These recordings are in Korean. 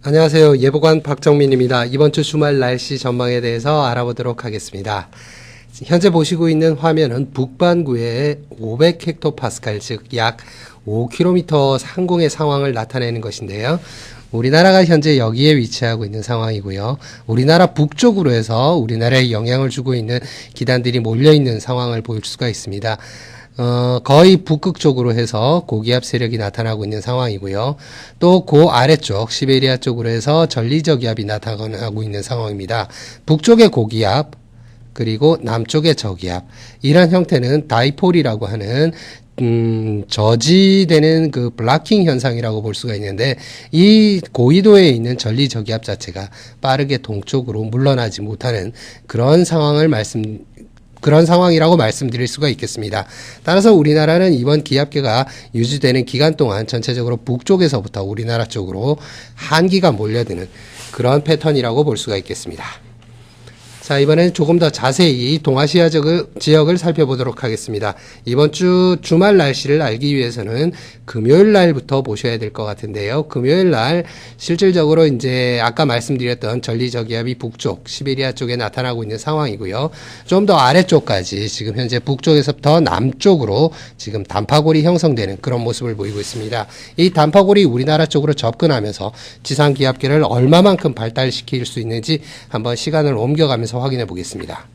안녕하세요. 예보관 박정민입니다. 이번 주 주말 날씨 전망에 대해서 알아보도록 하겠습니다. 현재 보시고 있는 화면은 북반구의 500헥토파스칼, 즉 약 5km 상공의 상황을 나타내는 것인데요. 우리나라가 현재 여기에 위치하고 있는 상황이고요. 우리나라 북쪽으로 해서 우리나라에 영향을 주고 있는 기단들이 몰려있는 상황을 볼 수가 있습니다. 거의 북극 쪽으로 해서 고기압 세력이 나타나고 있는 상황이고요. 또 그 아래쪽 시베리아 쪽으로 해서 전리저기압이 나타나고 있는 상황입니다. 북쪽의 고기압 그리고 남쪽의 저기압, 이런 형태는 다이폴이라고 하는 저지되는 그 블라킹 현상이라고 볼 수가 있는데, 이 고緯도에 있는 전리저기압 자체가 빠르게 동쪽으로 물러나지 못하는 그런 상황이라고 말씀드릴 수가 있겠습니다. 따라서 우리나라는 이번 기압계가 유지되는 기간 동안 전체적으로 북쪽에서부터 우리나라 쪽으로 한기가 몰려드는 그런 패턴이라고 볼 수가 있겠습니다. 자, 이번엔 조금 더 자세히 동아시아 지역을 살펴보도록 하겠습니다. 이번 주 주말 날씨를 알기 위해서는 금요일 날부터 보셔야 될 것 같은데요. 금요일 날 실질적으로 이제 아까 말씀드렸던 전리저기압이 북쪽 시베리아 쪽에 나타나고 있는 상황이고요. 좀 더 아래쪽까지 지금 현재 북쪽에서부터 남쪽으로 지금 단파골이 형성되는 그런 모습을 보이고 있습니다. 이 단파골이 우리나라 쪽으로 접근하면서 지상기압계를 얼마만큼 발달시킬 수 있는지 한번 시간을 옮겨가면서 확인해 보겠습니다.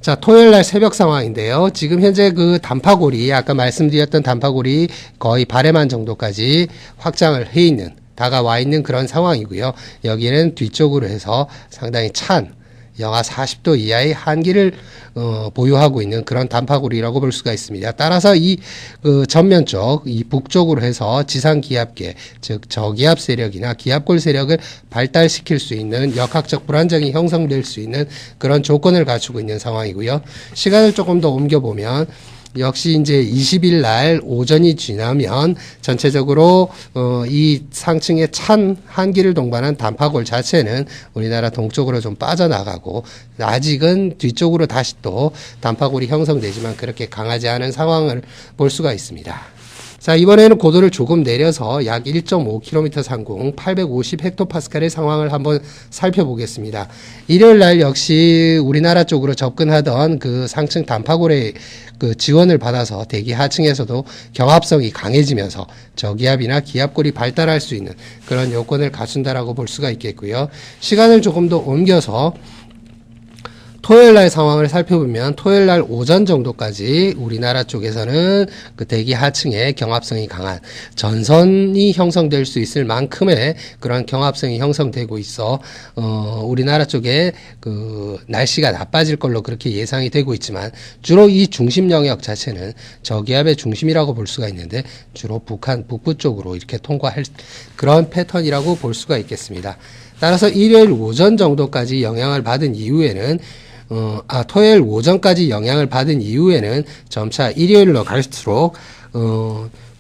자, 토요일 날 새벽 상황인데요. 지금 현재 그 단파골이, 아까 말씀드렸던 단파골이 거의 바레만 정도까지 확장을 다가와 있는 그런 상황이고요. 여기는 뒤쪽으로 해서 상당히 찬 영하 40도 이하의 한기를 보유하고 있는 그런 단파골이라고 볼 수가 있습니다. 따라서 이 전면 쪽, 이 북쪽으로 해서 지상기압계, 즉 저기압 세력이나 기압골 세력을 발달시킬 수 있는 역학적 불안정이 형성될 수 있는 그런 조건을 갖추고 있는 상황이고요. 시간을 조금 더 옮겨보면 역시 이제 20일 날 오전이 지나면 전체적으로 이 상층의 찬 한기를 동반한 단파골 자체는 우리나라 동쪽으로 좀 빠져나가고, 아직은 뒤쪽으로 다시 또 단파골이 형성되지만 그렇게 강하지 않은 상황을 볼 수가 있습니다. 자, 이번에는 고도를 조금 내려서 약 1.5km 상공 850헥토파스칼의 상황을 한번 살펴보겠습니다. 일요일 날 역시 우리나라 쪽으로 접근하던 그 상층 단파골의 그 지원을 받아서 대기 하층에서도 경합성이 강해지면서 저기압이나 기압골이 발달할 수 있는 그런 요건을 갖춘다라고 볼 수가 있겠고요. 시간을 조금 더 옮겨서 토요일 날 상황을 살펴보면 토요일 날 오전 정도까지 우리나라 쪽에서는 그 대기 하층에 경합성이 강한 전선이 형성될 수 있을 만큼의 그런 경합성이 형성되고 있어 우리나라 쪽에 그 날씨가 나빠질 걸로 그렇게 예상이 되고 있지만, 주로 이 중심 영역 자체는 저기압의 중심이라고 볼 수가 있는데 주로 북한 북부 쪽으로 이렇게 통과할 그런 패턴이라고 볼 수가 있겠습니다. 따라서 일요일 오전 정도까지 영향을 받은 이후에는 토요일 오전까지 영향을 받은 이후에는 점차 일요일로 갈수록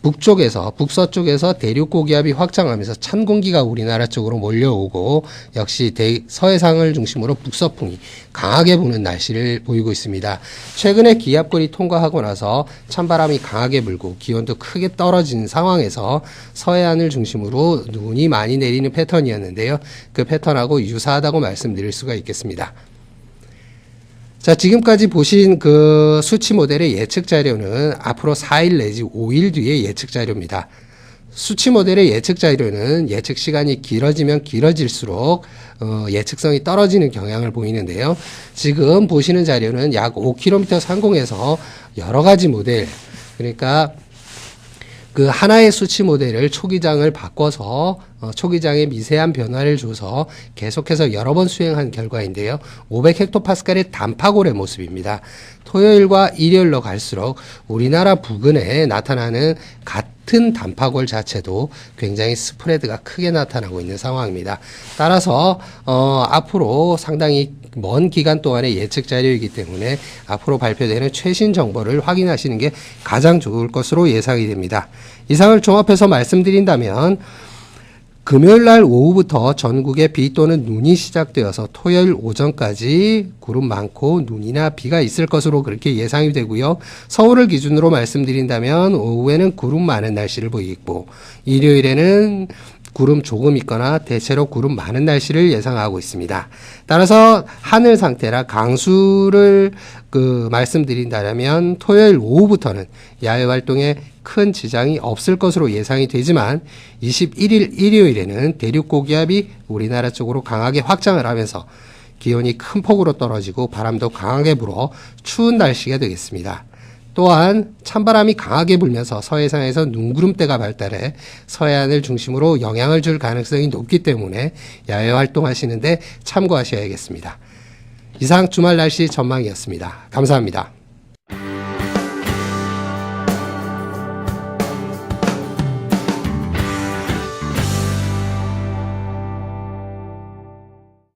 북서쪽에서 대륙 고기압이 확장하면서 찬 공기가 우리나라 쪽으로 몰려오고, 역시 서해상을 중심으로 북서풍이 강하게 부는 날씨를 보이고 있습니다. 최근에 기압골이 통과하고 나서 찬바람이 강하게 불고 기온도 크게 떨어진 상황에서 서해안을 중심으로 눈이 많이 내리는 패턴이었는데요. 그 패턴하고 유사하다고 말씀드릴 수가 있겠습니다. 자, 지금까지 보신 그 수치 모델의 예측 자료는 앞으로 4일 내지 5일 뒤의 예측 자료입니다. 수치 모델의 예측 자료는 예측 시간이 길어지면 길어질수록 예측성이 떨어지는 경향을 보이는데요. 지금 보시는 자료는 약 5km 상공에서 여러 가지 모델, 그러니까 그 하나의 수치 모델을 초기장을 바꿔서 초기장에 미세한 변화를 줘서 계속해서 여러 번 수행한 결과인데요. 500헥토파스칼의 단파골의 모습입니다. 토요일과 일요일로 갈수록 우리나라 부근에 나타나는 같은 단파골 자체도 굉장히 스프레드가 크게 나타나고 있는 상황입니다. 따라서 앞으로 상당히 먼 기간 동안의 예측 자료이기 때문에 앞으로 발표되는 최신 정보를 확인하시는 게 가장 좋을 것으로 예상이 됩니다. 이상을 종합해서 말씀드린다면, 금요일 날 오후부터 전국에 비 또는 눈이 시작되어서 토요일 오전까지 구름 많고 눈이나 비가 있을 것으로 그렇게 예상이 되고요. 서울을 기준으로 말씀드린다면 오후에는 구름 많은 날씨를 보이고, 일요일에는 구름 조금 있거나 대체로 구름 많은 날씨를 예상하고 있습니다. 따라서 하늘 상태라 강수를 말씀드린다면 토요일 오후부터는 야외 활동에 큰 지장이 없을 것으로 예상이 되지만 21일 일요일에는 대륙 고기압이 우리나라 쪽으로 강하게 확장을 하면서 기온이 큰 폭으로 떨어지고 바람도 강하게 불어 추운 날씨가 되겠습니다. 또한 찬바람이 강하게 불면서 서해상에서 눈구름대가 발달해 서해안을 중심으로 영향을 줄 가능성이 높기 때문에 야외 활동하시는데 참고하셔야겠습니다. 이상 주말 날씨 전망이었습니다. 감사합니다.